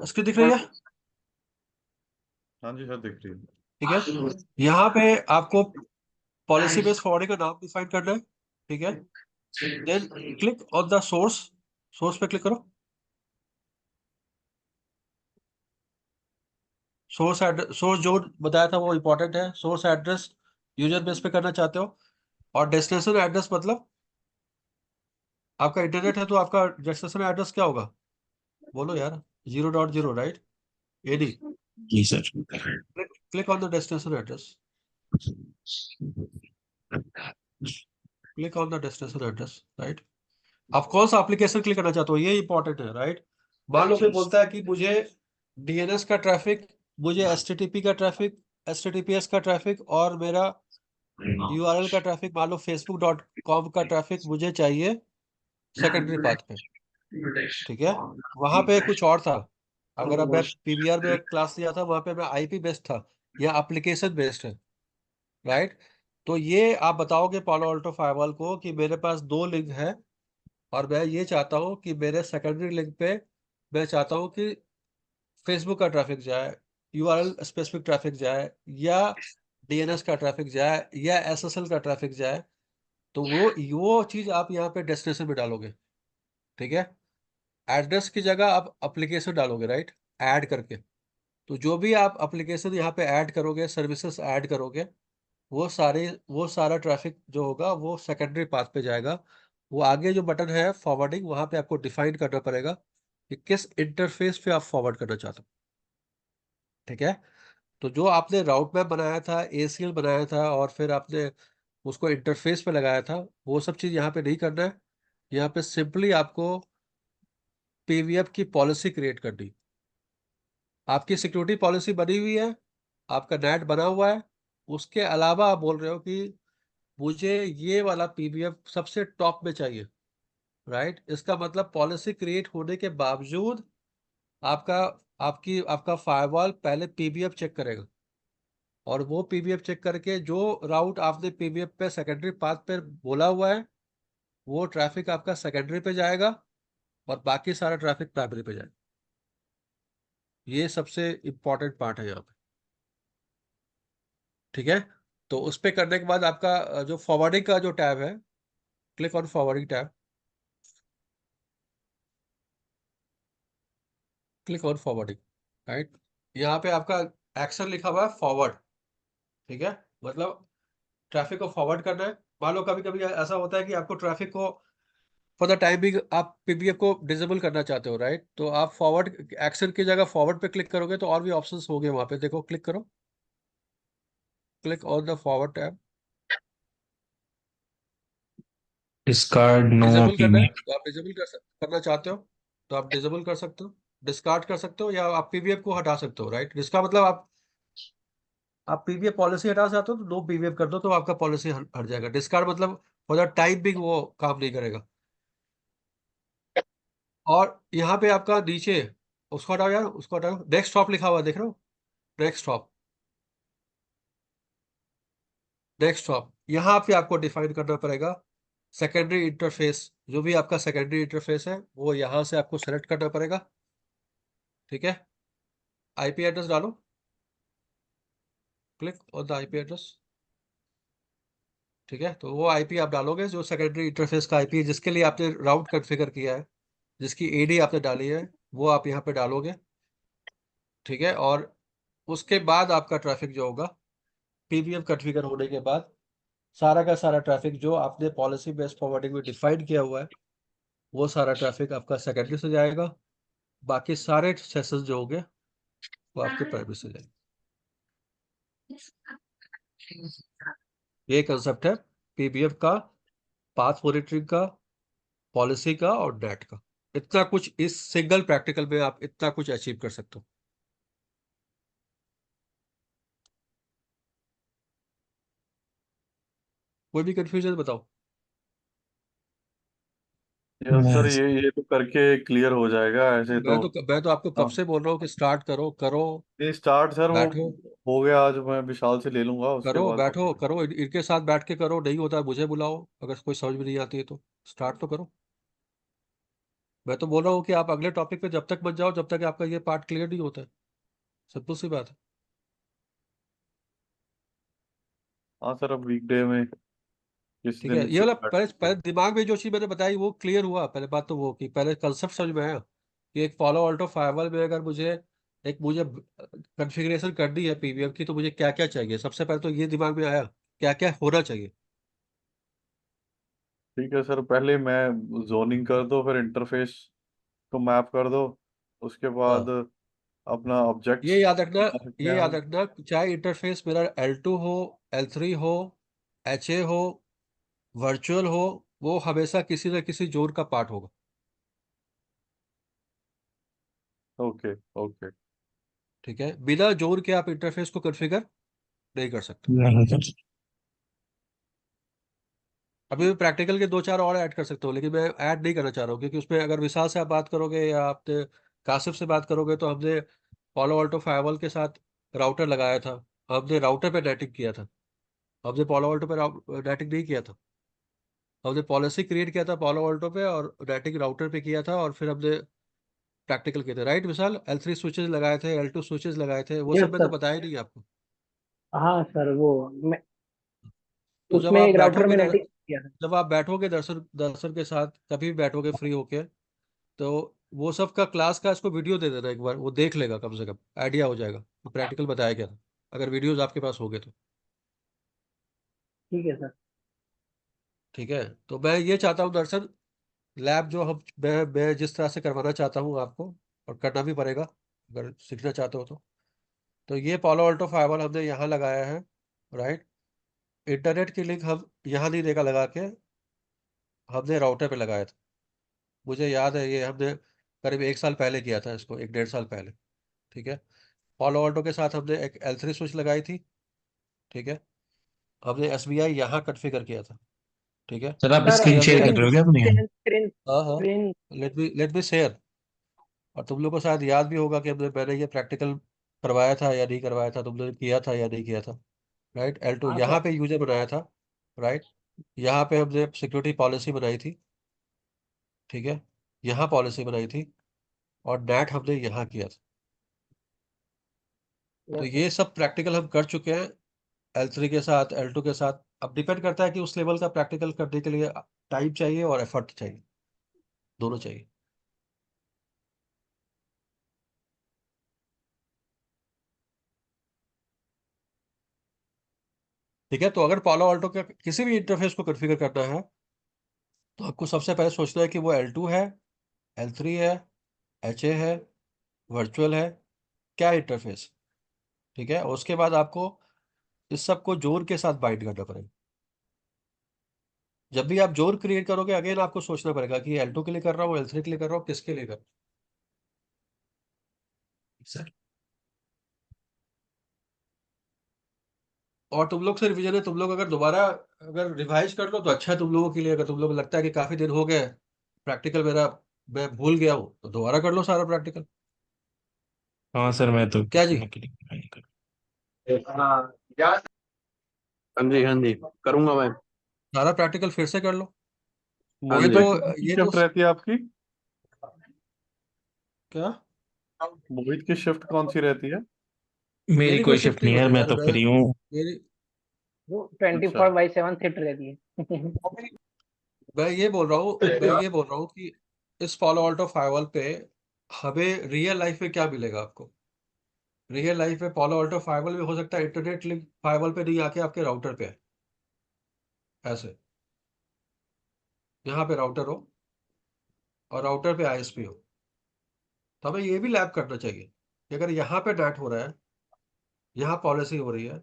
इसकी दिख रही है? हाँ जी सर, दिख रही है। ठीक है। यहाँ पे आपको पॉलिसी बेस्ड फॉरवर्डिंग का नाम डिफाइन करना है। ठीक है। Then click on the source. Source पे क्लिक करो। सोर्स एड्रेस, सोर्स जो बताया था वो इंपॉर्टेंट है। सोर्स एड्रेस यूजर बेस पे करना चाहते हो। और डेस्टिनेशन एड्रेस मतलब आपका इंटरनेट है तो आपका डेस्टिनेशन एड्रेस क्या होगा? बोलो यार। 0.0, राइट? एडी। जी sir. Click on the destination address. Click on the destination address, right? आप कौन सा एप्लीकेशन क्लिक करना चाहते हो ये इंपॉर्टेंट है, राइट? मान लो कोई बोलता है कि मुझे डीएनएस का ट्रैफिक, मुझे एचटीटीपी का ट्रैफिक, एचटीटीपीएस का ट्रैफिक और मेरा यूआरएल का ट्रैफिक, मान लो facebook.com का ट्रैफिक मुझे चाहिए सेकेंडरी पाथ पे। ठीक है। वहां पे कुछ और था। अगर अब मैं पीबीआर में क्लास लिया था वहां पे मैं आईपी बेस्ड था, या एप्लीकेशन बेस्ड है, राइट? तो ये आप बताओगे पालो अल्टो फायरवॉल को कि मेरे पास दो लिंक है और मैं ये चाहता हूँ कि मेरे सेकेंडरी लिंक पे मैं चाहता हूँ कि फेसबुक का ट्रैफिक जाए, यूआरएल स्पेसिफिक ट्रैफिक जाए, या डीएनएस का ट्रैफिक जाए, या एसएसएल का ट्रैफिक जाए। तो वो चीज आप यहाँ पे डेस्टिनेशन में डालोगे। ठीक है। एड्रेस की जगह आप एप्लीकेशन डालोगे, राइट? ऐड करके। तो जो भी आप एप्लीकेशन यहाँ पे ऐड करोगे, सर्विसेज ऐड करोगे, वो सारा ट्रैफिक जो होगा वो सेकेंडरी पाथ पे जाएगा। वो आगे जो बटन है फॉरवर्डिंग, वहां पे आपको डिफाइन करना पड़ेगा कि किस इंटरफेस पे आप फॉरवर्ड करना चाहते हो। ठीक है। तो जो आपने राउट मैप बनाया था, एसीएल बनाया था, और फिर आपने उसको इंटरफेस पे लगाया था, वो सब चीज यहाँ पे नहीं करना है। यहाँ पे सिंपली आपको पीवीएफ की पॉलिसी क्रिएट करनी। आपकी सिक्योरिटी पॉलिसी बनी हुई है, आपका नेट बना हुआ है, उसके अलावा आप बोल रहे हो कि मुझे ये वाला पीवीएफ सबसे टॉप में चाहिए, राइट? इसका मतलब पॉलिसी क्रिएट होने के बावजूद आपका आपका फायरवॉल पहले पीवीएफ चेक करेगा, और वो पीवीएफ चेक करके जो राउट आपने पीवीएफ पे सेकेंडरी पाथ पे बोला हुआ है, वो ट्रैफिक आपका सेकेंडरी पे जाएगा और बाकी सारा ट्रैफिक प्राइमरी पे जाएगा। ये सबसे इंपॉर्टेंट पार्ट है यहाँ पे। ठीक है। तो उस पे करने के बाद आपका जो फॉरवर्डिंग का जो टैब है, click on forwarding tab. Click on forwarding, right? यहाँ पे आपका एक्शन लिखा हुआ है फॉरवर्ड। ठीक है। मतलब ट्रैफिक को फॉरवर्ड करना है। मान लो कभी कभी ऐसा होता है कि आपको ट्रैफिक को फॉर द टाइमिंग आप पीबीएफ को डिसेबल करना चाहते हो, राइट? तो आप फॉरवर्ड एक्शन की जगह फॉरवर्ड पे क्लिक करोगे तो और भी ऑप्शंस होंगे वहां पे, देखो क्लिक करो। Click on the forward tab. Discard no disable करना है पीवीएफ। तो आप करना चाहते हो तो आप डिसेबल कर सकते हो, डिस्कार्ड कर सकते हो, या आप पीबीएफ को हटा सकते हो, राइट? जिसका मतलब आप पीबीएफ पॉलिसी हटा चाहते हो तो नो पीबीएफ कर दो तो आपका पॉलिसी हट जाएगा। डिस्कार्ड मतलब फॉर द टाइम बिंग वो काम नहीं करेगा। और यहाँ पे आपका नीचे उसको हटाओ यार, उसको हटाओ। डेस्कटॉप लिखा हुआ देख रहे हो? डेस्कटॉप। डेस्कटॉप यहाँ पे आपको डिफाइन करना पड़ेगा सेकेंडरी इंटरफेस। जो भी आपका सेकेंडरी इंटरफेस है वो यहाँ से आपको सेलेक्ट करना पड़ेगा। ठीक है। आईपी एड्रेस डालो। Click on the IP address. ठीक है। तो वो आईपी आप डालोगे जो सेकेंडरी इंटरफेस का आईपी है, जिसके लिए आपने राउट कॉन्फ़िगर किया है, जिसकी एडी आपने डाली है, वो आप यहाँ पे डालोगे। ठीक है। और उसके बाद आपका ट्रैफिक जो होगा पीबीएफ कॉन्फ़िगर होने के बाद, सारा का सारा ट्रैफिक जो आपने पॉलिसी बेस्ड फॉरवर्डिंग में डिफाइन किया हुआ है, वो सारा ट्रैफिक आपका सेकेंडरी से जाएगा। बाकी सारे सेशंस जो होंगे वो आपके प्राइमरी से जाएंगे। ये कंसेप्ट है पीबीएफ का, पाथ मॉनिटरिंग का, पॉलिसी का और नेट का। इतना कुछ इस सिंगल प्रैक्टिकल में आप इतना कुछ अचीव कर सकते हो। कोई भी कंफ्यूजन बताओ। यस सर, ये तो करके क्लियर हो जाएगा ऐसे तो। मैं तो आपको कब हाँ, से बोल रहा हूँ कि स्टार्ट करो करो। ये स्टार्ट सर वो बैठो हो गया। आज मैं विशाल से ले लूंगा, उसके करो, बाद बैठो करो, इनके साथ बैठ के करो। नहीं होता है मुझे बुलाओ, अगर कोई समझ में नहीं आती है तो। स्टार्ट तो करो। मैं तो बोल रहा हूँ कि आप अगले टॉपिक पे जब तक मत जाओ जब तक आपका ये पार्ट क्लियर नहीं होता है। सिंपल सी बात है। हाँ सर, अब वीकडे में किसी ठीक दिन है, ये फ्री वाला पहले बैठ। पहले दिमाग में जो चीज मैंने बताई वो क्लियर हुआ। पहले बात तो वो कि पहले कंसेप्ट समझ में आया कि एक फॉलो ऑल्टो फायरवॉल में अगर मुझे कॉन्फ़िगरेशन करनी है पीवीएम की, तो मुझे क्या क्या चाहिए। सबसे पहले तो ये दिमाग में आया क्या क्या होना चाहिए। ठीक है सर, पहले मैं जोनिंग कर दो, फिर इंटरफेस को मैप कर दो, उसके बाद हाँ, अपना ये ऑब्जेक्ट्स याद रखना, बना सकते ये हैं याद हम। रखना, चाहे इंटरफेस मेरा L2 हो, L3 हो, HA हो, वर्चुअल हो, वो हमेशा किसी न किसी जोन का पार्ट होगा। Okay okay. ठीक है, बिना जोन के आप इंटरफेस को कॉन्फ़िगर नहीं कर सकते। नहीं सर। अभी भी प्रैक्टिकल के दो चार और ऐड कर सकते हो, लेकिन मैं ऐड नहीं करना चाह रहा हूँ, क्योंकि उसमें अगर विशाल से आप बात करोगे या आपने कासिफ से बात करोगे, तो हमने पॉलो ऑल्टो फायरवॉल के साथ राउटर लगाया था। हमने राउटर पे नेटिंग किया था। हमने पॉलो ऑल्टो पे नेटिंग नहीं किया था। हमने पॉलिसी क्रिएट किया था पॉलो ऑल्टो पे और नेटिंग राउटर पे किया था, और फिर हमने प्रैक्टिकल किए थे। राइट विशाल, L3 स्विचेस लगाए थे, L2 स्विचेस लगाए थे, वो यस सब मैंने सर। बताया नहीं आपको। हाँ सर, वो मैं तो उसमें एक राउटर में नेटिंग किया था। जब आप बैठोगे दर्शन दर्शन के साथ, कभी भी बैठोगे फ्री होके, तो वो सब का क्लास का इसको वीडियो दे देना एक बार, वो देख लेगा, कम से कम आइडिया हो जाएगा तो प्रैक्टिकल बताया क्या था, अगर वीडियोज आपके पास होगे तो। ठीक है सर। ठीक है, तो मैं ये चाहता हूँ दर्शन, लैब जो मैं जिस तरह से करवाना चाहता हूँ आपको, और करना भी पड़ेगा अगर सीखना चाहते हो तो ये पॉलो ऑल्टो फाइबर हमने यहाँ लगाया है। राइट, इंटरनेट की लिंक हम यहाँ नहीं देगा लगा के, हमने राउटर पे लगाया था। मुझे याद है ये हमने करीब एक साल पहले किया था इसको, एक डेढ़ साल पहले। ठीक है, पॉलो ऑल्टो के साथ हमने एक L3 स्विच लगाई थी। ठीक है, हमने SBI यहाँ कॉन्फ़िगर किया था। ठीक है, सर आप सर फिर स्क्रीन शेयर हमने कर स्क्रीन रहे हो क्या अपनी? स्क्रीन हाँ हाँ, स्क्रीन। Let me share. और तुम लोग को शायद याद भी होगा कि मैंने ये प्रैक्टिकल करवाया था या नहीं करवाया था, तुमने किया था या नहीं किया था। राइट, L2 हाँ यहाँ सर। पे यूजर बनाया था। राइट, यहाँ पे हमने सिक्योरिटी पॉलिसी बनाई थी। ठीक है, यहाँ पॉलिसी बनाई थी, और नेट हमने यहाँ किया था। तो यस सर। ये सब प्रैक्टिकल हम कर चुके हैं L3 के साथ, L2 के साथ। अब डिपेंड करता है कि उस लेवल का प्रैक्टिकल करने के लिए टाइम चाहिए और एफर्ट चाहिए, दोनों चाहिए। ठीक है, तो अगर पालो ऑल्टो के किसी भी इंटरफेस को कॉन्फ़िगर करना है, तो आपको सबसे पहले सोचना है कि वो L2 है, L3 है, HA है, वर्चुअल है, क्या इंटरफेस। ठीक है, उसके बाद आपको इस सब को जोन के साथ बाइंड करना पड़ेगा। जब भी आप जोन क्रिएट करोगे, अगेन आपको सोचना पड़ेगा कि L2 के लिए कर रहा हूँ, L3 के लिए कर रहा हूँ, किसके लिए कर रहा हूँ। सर और तुम लोग से रिवीजन है, तुम लोग अगर दोबारा अगर रिवाइज कर लो तो अच्छा है तुम लोगों के लिए। अगर तुम लोग को लगता है कि काफी दिन हो गए प्रैक्टिकल मेरा, मैं भूल गया हूँ, तो दोबारा कर लो सारा प्रैक्टिकल। हाँ सर, मैं तो क्या जी, करने के लिए try कर। हाँ हाँ जी, हाँ जी, करूंगा मैं। सारा प्रैक्टिकल फिर से कर लो। हाँ ये मोहित तो जी। भाई, कौन सी ये तो शिफ्ट रहती है आपकी? क्या, मोहित की शिफ्ट कौन सी रहती है? मेरी मेरी कोई कोई शिफ्ट शिफ्ट नहीं नहीं है यार, होती मैं यार। तो मैं फ्री हूँ। मेरी वो 24/7 शिफ्ट रहती है। मैं ये बोल रहा हूँ कि इस फॉलो आउट ऑफ फाइवल पे हमें रियल लाइफ में क्या मिलेगा आपको। रियल लाइफ में फॉलो आउट ऑफ फाइवल में हो सकता है इंटरनेट लिंक फाइवल पे नहीं आके आपके राउटर पे है, ऐसे। यहाँ पे राउटर हो और राउटर पे ISP हो, तो हमें ये भी लैब करना चाहिए कि अगर यहाँ पे नेट हो रहा है, यहाँ पॉलिसी हो रही है,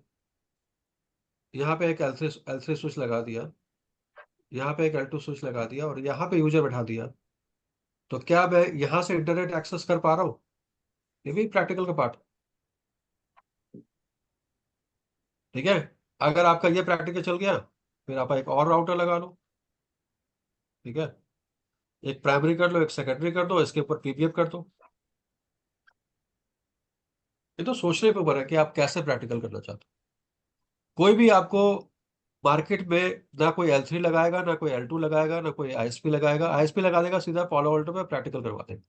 यहाँ पे एक L3 स्विच लगा दिया, यहाँ पे एक L2 स्विच लगा दिया, और यहाँ पे यूजर बैठा दिया, तो क्या मैं यहाँ से इंटरनेट एक्सेस कर पा रहा हूँ। ये भी प्रैक्टिकल का पार्ट। ठीक है, अगर आपका ये प्रैक्टिकल चल गया, फिर आप एक और राउटर लगा लो। ठीक है, एक प्राइमरी कर लो, एक सेकेंडरी कर दो, इसके ऊपर PPF कर दो। ये तो सोचने पे ऊपर है कि आप कैसे प्रैक्टिकल करना चाहते हो। कोई भी आपको मार्केट में ना कोई L3 लगाएगा, ना कोई L2 लगाएगा, ना कोई ISP लगाएगा। ISP लगा देगा सीधा Palo Alto में प्रैक्टिकल करवा देगा।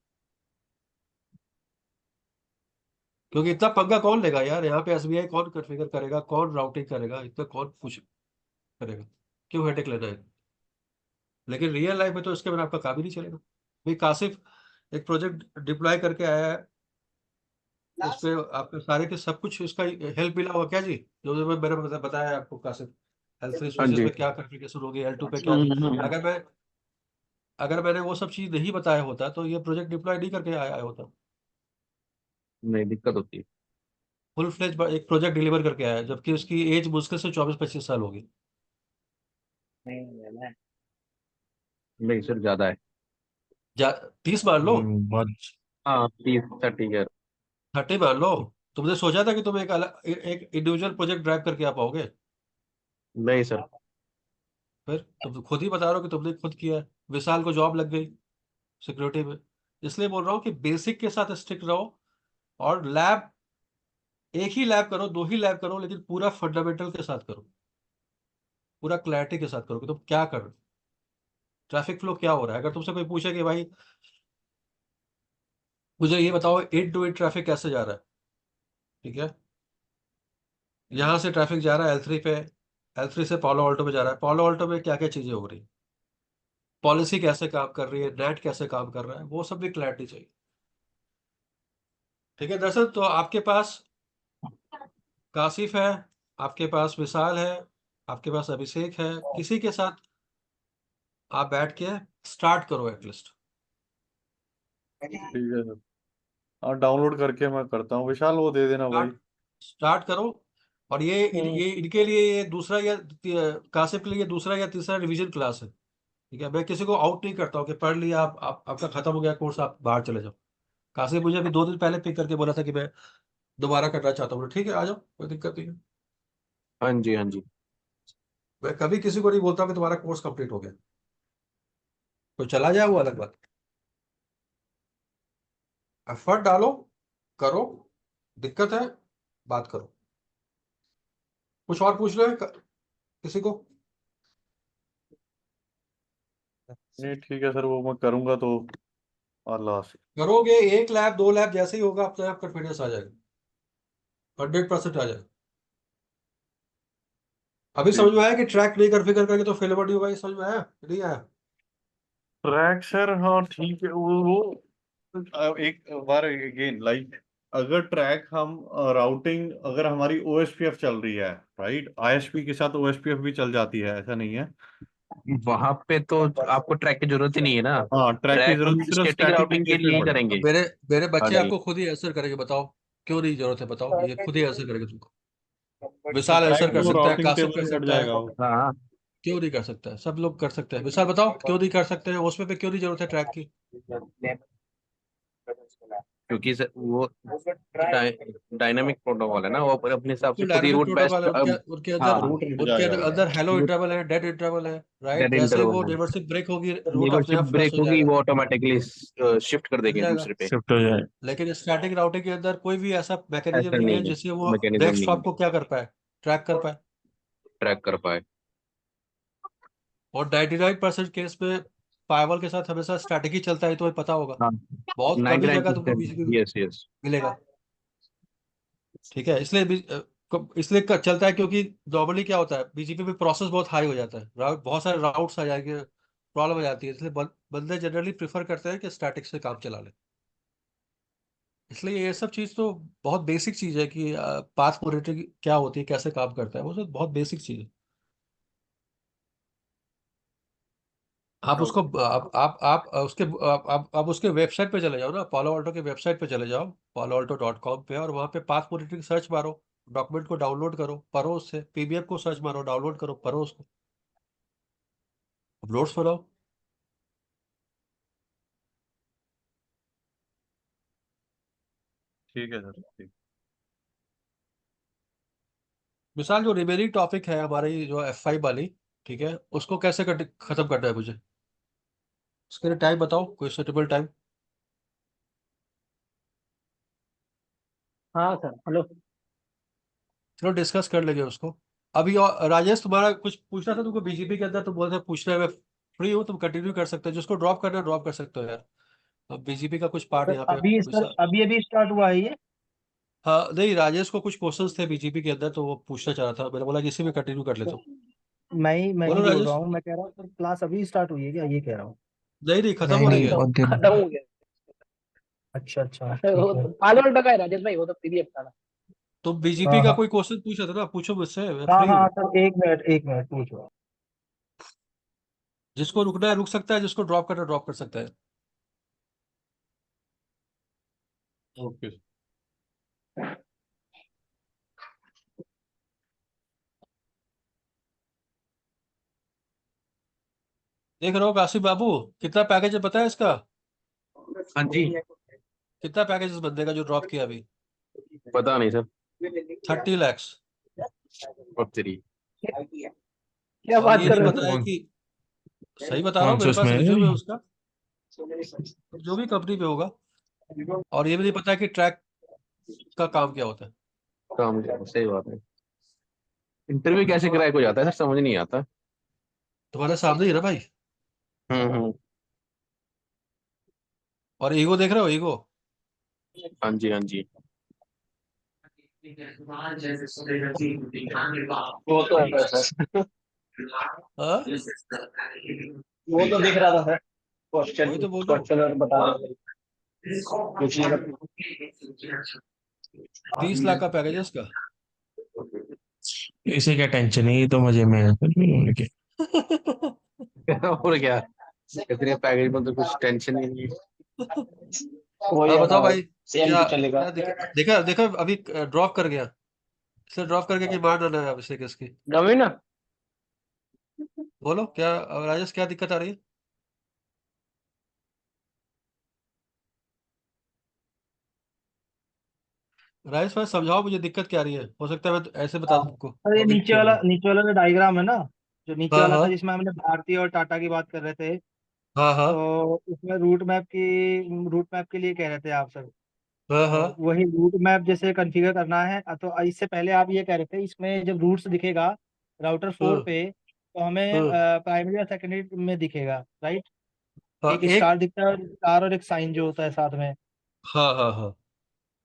क्योंकि इतना पंगा कौन लेगा यार, यहाँ पे SBI कौन कॉन्फ़िगर करेगा, कौन राउटिंग करेगा, इतना कौन कुछ करेगा, क्यों हेडेक लेना है। लेकिन रियल लाइफ में तो इसके बिना आपका काम ही नहीं चलेगा। भाई कासिफ एक प्रोजेक्ट डिप्लॉय करके आया है, उस पे आपके सारे के सब कुछ इसका हेल्प मिला होगा क्या जी, जो जो मैंने बताया आपको कासिफ, L3 हाँ स्विचेस जी। पे क्या कॉन्फ़िगरेशन होगी, L2 पे क्या थी। अगर मैंने वो सब चीज नहीं बताया होता तो ये प्रोजेक्ट डिप्लॉय नहीं करके आया होता। नहीं, दिक्कत होती है। फुल फ्लेज एक प्रोजेक्ट डिलीवर करके आया, जबकि उसकी एज मुश्किल से 24-25 साल होगी। नहीं नहीं, नहीं। नहीं सर, ज्यादा है। 30 मान लो, बहुत। हाँ, 30-30 ईयर। 30 मान लो। तुमने सोचा था कि तुम एक अलग एक इंडिविजुअल प्रोजेक्ट ड्राइव करके आ पाओगे? नहीं सर। फिर तुम तो खुद ही बता रहे हो कि तुमने खुद किया है। विशाल को जॉब लग गई सिक्योरिटी में। इसलिए बोल रहा हूँ कि बेसिक के साथ स्टिक रहो, और लैब एक ही लैब करो, 2 ही लैब करो, लेकिन पूरा फंडामेंटल के साथ करो, पूरा क्लैरिटी के साथ करो कि तुम क्या कर रहे हो, ट्रैफिक फ्लो क्या हो रहा है। अगर तुमसे कोई पूछे कि भाई मुझे ये बताओ इंड टू इंड ट्रैफिक कैसे जा रहा है, ठीक है, यहाँ से ट्रैफिक जा रहा है L3 पे, L3 से Palo Alto पे जा रहा है, Palo Alto में क्या क्या चीजें हो रही, पॉलिसी कैसे काम कर रही है, नेट कैसे काम कर रहा है, वो सब भी क्लैरिटी चाहिए। ठीक है दरअसल, तो आपके पास कासिफ है, आपके पास विशाल है, आपके पास अभिषेक है, किसी के साथ आप बैठ के स्टार्ट करो एटलीस्ट। ठीक है सर। हाँ, डाउनलोड करके मैं करता हूँ। विशाल वो दे देना भाई। स्टार्ट स्टार्ट करो। और ये इनके लिए ये दूसरा या कासिफ के लिए दूसरा या तीसरा रिवीजन क्लास है। ठीक है, मैं किसी को आउट नहीं करता हूँ कि पढ़ लिया आपका खत्म हो गया कोर्स, आप बाहर चले जाओ। कासिफ मुझे अभी 2 दिन पहले पिक करके बोला था कि मैं दोबारा करना चाहता हूँ। ठीक है, आ जाओ, कोई दिक्कत नहीं है। हाँ जी, हाँ जी। मैं कभी किसी को नहीं बोलता कि तुम्हारा कोर्स कंप्लीट हो गया, तो चला जाए वो अलग बात। एफर्ट डालो, करो, दिक्कत है बात करो। कुछ और पूछ रहे हैं किसी को? नहीं ठीक है सर, वो मैं करूँगा तो अल्लाह हाफिज़। करोगे 1 लैब 2 लैब जैसे ही होगा, अपने आप कॉन्फिडेंस आ जाएगा, 100% आ जाएगा। अभी समझ ठीक में है। आया कि ट्रैक नहीं कॉन्फ़िगर करके तो फेलेबर नहीं होगा, ये समझ में आया नहीं आया? ट्रैक सर, हाँ ठीक है। वो एक बार अगेन लाइक, अगर ट्रैक हम राउटिंग अगर हमारी OSPF चल रही है, राइट, ISP के साथ OSPF भी चल जाती है, ऐसा नहीं है। वहां पे तो आपको ट्रैक की जरूरत ही नहीं है ना। हाँ, ट्रैक की ट्रैक जरूरत हम सिर्फ स्टैटिक स्टैटिक के राउटिंग के केस में लिए ही पड़ेगी। करेंगे। अब मेरे मेरे हाँ बच्चे जी। आपको खुद ही आंसर करेंगे, बताओ क्यों नहीं जरूरत है, बताओ, ये खुद ही आंसर करेंगे तुमको। तो विशाल ट्रैक आंसर कर वो सकता है, राउटिंग कासिफ टेबल कर में हट सकता है, जाएगा वो। हाँ, क्यों नहीं कर सकता है, सब लोग कर सकते हैं। विशाल बताओ क्यों नहीं कर सकते हैं, उसमें पे क्यों नहीं जरूरत है ट्रैक की? क्योंकि वो डायनामिक प्रोटोकॉल है ना, वो अपने हिसाब से बिल्कुल खुद ही डायनामिक रूट प्रोटोकॉल है, बेस्ड। उनके उनके अंदर, हाँ, रूट हट उनके जाएगा वो। अंदर हेलो इंटरवल है, डेड इंटरवल है, राइट। डेड जैसे ही वो इंटरवल है। नेबरशिप ब्रेक होगी, रूट अपने लीवरशिप आप फ्लश ब्रेक हो होगी, जाएगा, वो ऑटोमेटिकली शिफ्ट कर मिल देंगे जाएगा। दूसरे पे। शिफ्ट हो जाए। लेकिन स्टैटिक राउटिंग के अंदर कोई भी ऐसा मैकेनिज्म ऐसा नहीं है नहीं है, जिससे वो मैकेनिज्म नेक्स्ट नहीं हॉप है को क्या कर पाए, ट्रैक कर पाए। ट्रैक कर पाए। और 99% केस में फायरवॉल के साथ हमेशा स्टैटिक ही चलता है, तो पता होगा। हाँ, बहुत कम ही जगह तुमको 99%। BGP yes, yes. मिलेगा। ठीक है, इसलिए इसलिए चलता है क्योंकि नॉर्मली क्या होता है, बीजीपी में प्रोसेस बहुत हाई हो जाता है, राउट बहुत सारे राउट्स आ जाएंगे, प्रॉब्लम हो जाती है, इसलिए बंदे जनरली प्रेफर करते हैं कि स्टैटिक से काम चला ले। इसलिए ये सब चीज़ तो बहुत बेसिक चीज़ है कि पाथ मॉनिटरिंग क्या होती है, कैसे काम करता है, वो सब बहुत बेसिक चीज़ है। आप उसको आप उसके आप उसके वेबसाइट पे चले जाओ ना, पालो अल्टो के वेबसाइट पे चले जाओ, paloalto.com पे, और वहाँ पे पाथ मॉनिटरिंग सर्च मारो, डॉक्यूमेंट को डाउनलोड करो, पढ़ो, उससे पीडीएफ को सर्च मारो, डाउनलोड करो, पढ़ो उसको, नोट्स बनाओ। ठीक है सर, ठीक। मिसाल जो रिमेनिंग टॉपिक है हमारी जो F5 वाली, ठीक है, उसको कैसे खत्म करना है मुझे, उसके लिए टाइम बताओ, कोई सुटेबल टाइम। हाँ सर, हेलो। चलो डिस्कस कर लेंगे उसको। अभी राजेश तुम्हारा कुछ पूछना था तुमको बीजेपी के अंदर, तुम बोल रहे पूछना है, मैं फ्री हूँ, तुम कंटिन्यू कर सकते हो, जिसको ड्रॉप करना है ड्रॉप कर सकते हो यार। अब बीजेपी का कुछ पार्ट यहाँ पे सर वैसा। अभी अभी स्टार्ट हुआ है ये। हाँ नहीं, राजेश को कुछ क्वेश्चंस थे बीजेपी के अंदर, तो वो पूछना चाह रहा था, मैंने बोला कि इसी में कंटिन्यू कर लेता तो हूँ। मैं ही बोलो बोल रहा राजेश। हूँ, मैं कह रहा हूँ सर क्लास अभी स्टार्ट हुई है क्या, ये कह रहा हूँ। नहीं नहीं, खत्म नहीं हो रही नहीं, है। बहुत दिन खत्म हो गया। अच्छा अच्छा वो ठीक है। तो पालो उल्टा का है राजेश भाई, वो तो पीडीएफ का था। तो बीजेपी हाँ का हाँ कोई क्वेश्चन पूछा था ना, पूछो मुझसे, मैं हाँ फ्री हाँ हूँ। सर, एक मिनट पूछो। जिसको रुकना है रुक सकता है, जिसको ड्रॉप करना ड्रॉप कर सकता है। ओके। देख रहे हो काशिफ बाबू, कितना पैकेज है पता है इसका? हाँ जी। कितना पैकेज इस बंदे का जो ड्रॉप किया अभी? पता नहीं सर। 30 lakhs। और तेरी। क्या और बात ये कर नहीं रहे सर हो? पता है कौन कि, सही बता रहा हूँ, कौन से मेरे पास उसमें है रिज्यूम है अभी? उसका, जो भी कंपनी पे होगा। और ये भी नहीं पता है कि ट्रैक का काम क्या होता है। काम क्या, सही बात है। इंटरव्यू कैसे क्रैक हो जाता है सर, समझ नहीं आता। तुम्हारे सामने ही है ना भाई। हम्म। और ईगो देख रहे हो, ईगो। हाँ जी हाँ जी। वो तो है सर, हाँ वो तो दिख रहा था सर। वही क्वेश्चन तो बोल रहा हूँ। क्वेश्चन और बता रहे थे। कुछ नहीं 30 लाख का पैकेज है इसका। इसे क्या टेंशन है, ये तो मजे में है सर के। और क्या, इतने पैकेज में तो कुछ टेंशन ही नहीं है। वही हाँ है ना बताओ भाई, भाई। सेम क्या तो चलेगा। क्या देखा देखा अभी ड्रॉप कर गया। इसे ड्रॉप करके की मार डाला है अभिषेक इसकी। गमी ना। बोलो क्या, राजेश क्या दिक्कत आ रही है? राजेश भाई समझाओ मुझे, दिक्कत क्या आ रही है, हो सकता है मैं तो ऐसे बता हाँ दूं तुमको, सर, ये अभी क्या बोलूं। नीचे वाला जो डायग्राम है ना, जो नीचे हाँ वाला हाँ था जिसमें हमने भारतीय और टाटा की बात कर रहे थे, हाँ हाँ तो उसमें रूट मैप के लिए कह रहे थे आप सर। हाँ हाँ तो वही रूट मैप जैसे कॉन्फ़िगर करना है, तो इससे पहले आप ये कह रहे थे, इसमें जब रूट्स दिखेगा राउटर 4 हाँ पे, तो हमें हाँ प्राइमरी और सेकेंडरी में दिखेगा, राइट। हाँ, एक एक। स्टार दिखता है, और स्टार और एक साइन जो होता है साथ में। हाँ हाँ हाँ।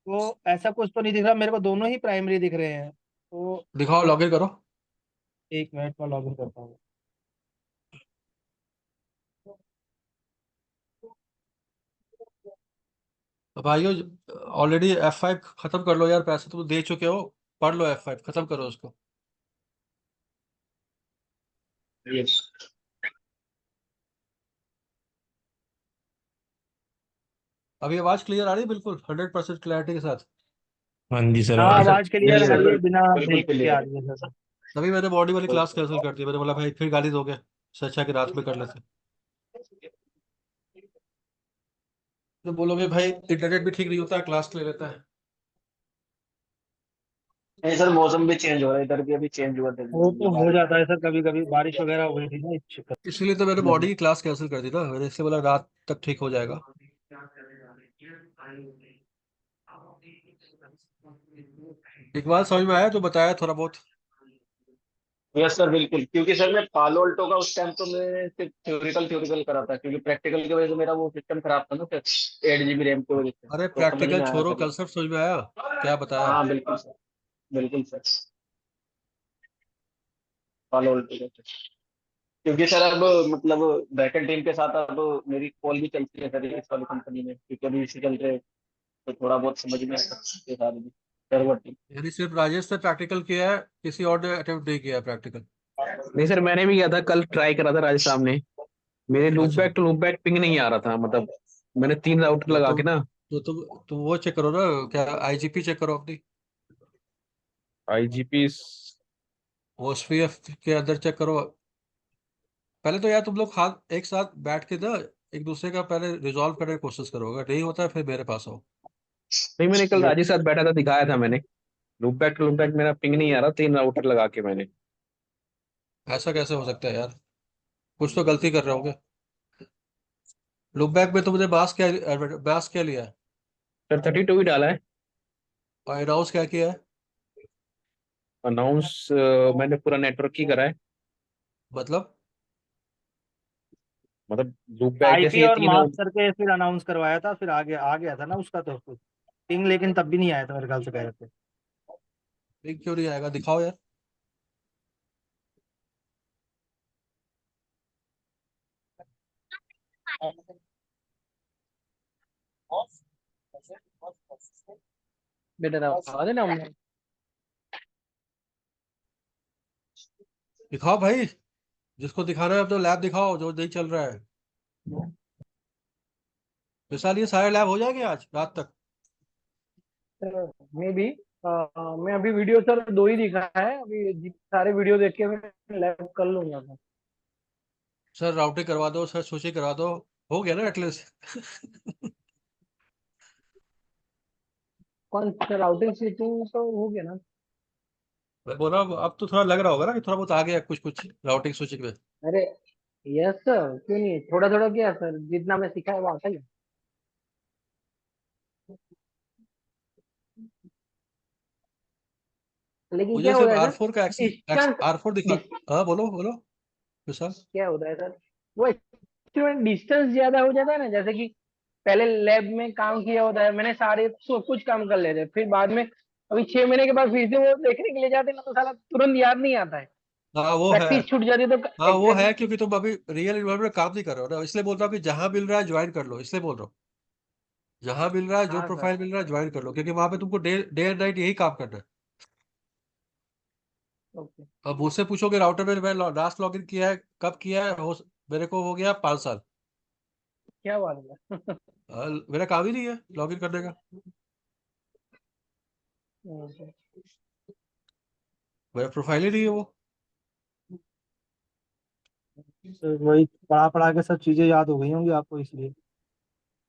तो ऐसा कुछ तो नहीं दिख रहा मेरे को, दोनों ही प्राइमरी दिख रहे हैं तो। दिखाओ, लॉगिन करो। एक मिनट में लॉगिन करता हूँ। तो भाइयों, ऑलरेडी F5 खत्म कर लो यार, पैसे तुम दे चुके हो। पढ़ लो F5, खत्म करो उसको। अभी आवाज क्लियर आ रही है, बिल्कुल 100% क्लैरिटी के साथ। हाँ जी सर, हाँ आ रही है। आवाज क्लियर आ रही है, बिना बिल्कुल ब्रेक के आ क्लियर। रही है सर। तभी मैंने मॉर्निंग वाली क्लास कैंसिल कर दी, मैंने बोला भाई फिर गाली दोगे, इससे अच्छा कि रात में कर लेते। तो बोलोगे भाई इंटरनेट भी ठीक नहीं होता, क्लास ले लेता है। नहीं सर, मौसम भी चेंज हो रहा है, इधर भी अभी चेंज हुआ था वो तो हो बारिश। जाता है सर, कभी कभी बारिश वगैरह हुई थी ना, इस चक्कर इसीलिए तो मैंने में। मॉर्निंग की क्लास कैंसिल कर दी ना, मैंने इससे बोला रात तक ठीक हो जाएगा। एक बात समझ में आया जो बताया थोड़ा बहुत? यस सर बिल्कुल, क्योंकि सर मैं पालो अल्टो का उस टाइम तो मैं सिर्फ थ्योरिकल करा था, क्योंकि प्रैक्टिकल की वजह से मेरा वो सिस्टम खराब था ना सर, 8 GB रैम की वजह से, अरे तो समझ प्रैक्टिकल में आया छोड़ो, सर। कंसेप्ट समझ में आया क्या बताया? हाँ बिल्कुल सर, बिल्कुल सर, पालो अल्टो का सर। क्योंकि सर अब मतलब बैकएंड टीम के साथ अब मेरी कॉल भी चलती है सर इस वाली कंपनी में, क्योंकि अभी इसी चल रहे, तो थोड़ा बहुत समझ में आता है इसके साथ भी सर्वर टीम। यानी सिर्फ राजेश ने प्रैक्टिकल किया है, किसी और ने अटेम्प्ट नहीं किया है प्रैक्टिकल? नहीं सर, मैंने भी किया था, कल ट्राई करा था राजेश साहब ने। मेरे अच्छा। लूप बैक पिंग नहीं आ रहा था, मतलब मैंने 3 राउटर तो लगा के तुम ना। तो तुम वो चेक करो ना, क्या आईजीपी चेक करो अपनी। आईजीपी। ओएसपीएफ के अंदर चेक करो। पहले तो यार तुम लोग हाथ एक साथ बैठ के ना, एक दूसरे का पहले रिजॉल्व करने की कोशिश करो, अगर नहीं होता है फिर मेरे पास आओ। नहीं, मैंने कल राजेश साथ बैठा था, दिखाया था मैंने। लूप बैक मेरा पिंग नहीं आ रहा, 3 राउटर लगा के मैंने। ऐसा कैसे हो सकता है यार, कुछ तो गलती कर रहे होगे। लुक बैक में तुमने मास क्या लिया है? सर 32 ही डाला है। और अनाउंस क्या किया है? अनाउंस मैंने पूरा नेटवर्क ही करा है, मतलब मतलब लूप बैक जैसे आईपी ये और तीन मास्क करके फिर अनाउंस करवाया था, फिर आगे आ गया था ना उसका तो पिंग, लेकिन तब भी नहीं आया था मेरे ख्याल से कह रहे थे। लिंक क्यों नहीं आएगा, दिखाओ यार। बेटर आवाज है ना हमने। दिखाओ भाई, जिसको दिखाना है अब तो लैब दिखाओ जो नहीं चल रहा है। विशाल ये सारे लैब हो जाएंगे आज रात तक? मे भी मैं अभी वीडियो सर 2 ही दिखा है, अभी सारे वीडियो देख के मैं लैब कर लूंगा सर। सर राउटिंग करवा दो, सर स्विचिंग करवा दो, हो गया ना एटलीस्ट। कौन सा राउटिंग स्विचिंग तो हो गया ना। मैं बोल रहा हूँ अब तो थोड़ा लग रहा होगा ना कि थोड़ा बहुत आ गया कुछ कुछ राउटिंग स्विचिंग में। अरे यस सर, क्यों नहीं, थोड़ा थोड़ा क्या सर, जितना मैं सीखा है वो आता ही है। लेकिन मुझे क्या सिर्फ होता है R4 का सर, R4 दिखा। हाँ बोलो बोलो विशाल। क्या होता है सर, वो एक्चुअली डिस्टेंस ज्यादा हो जाता है ना, जैसे कि पहले लैब में काम किया होता है मैंने, सारे सब कुछ काम कर लेते हैं, फिर बाद में अभी 6 महीने के बाद फिर से वो देखने के लिए जाते हैं ना, तो साला तुरंत याद नहीं आता है, हाँ वो है। प्रैक्टिस छूट जाती है तो हाँ वो है एग्जैक्ट। क्योंकि तुम अभी रियल इन्वायरमेंट में काम नहीं कर रहे हो ना, इसलिए बोल रहा हूँ कि जहां मिल रहा है ज्वाइन कर लो, इसलिए बोल रहा हूँ। जहां मिल रहा है जो हाँ सर। प्रोफाइल मिल रहा है ज्वाइन कर लो, क्योंकि वहां पे तुमको डे डे एंड नाइट यही काम करना है। ओके। अब मुझसे पूछोगे राउटर में मैं लास्ट लॉगिन किया है कब किया है, मेरे को हो गया 5 साल। क्या बात है। मेरा काम ही नहीं है लॉगिन करने का। ओके। मेरा प्रोफाइल ही नहीं है वो। तो वही पढ़ा पढ़ा के सब चीजें याद हो गई होंगी आपको इसलिए।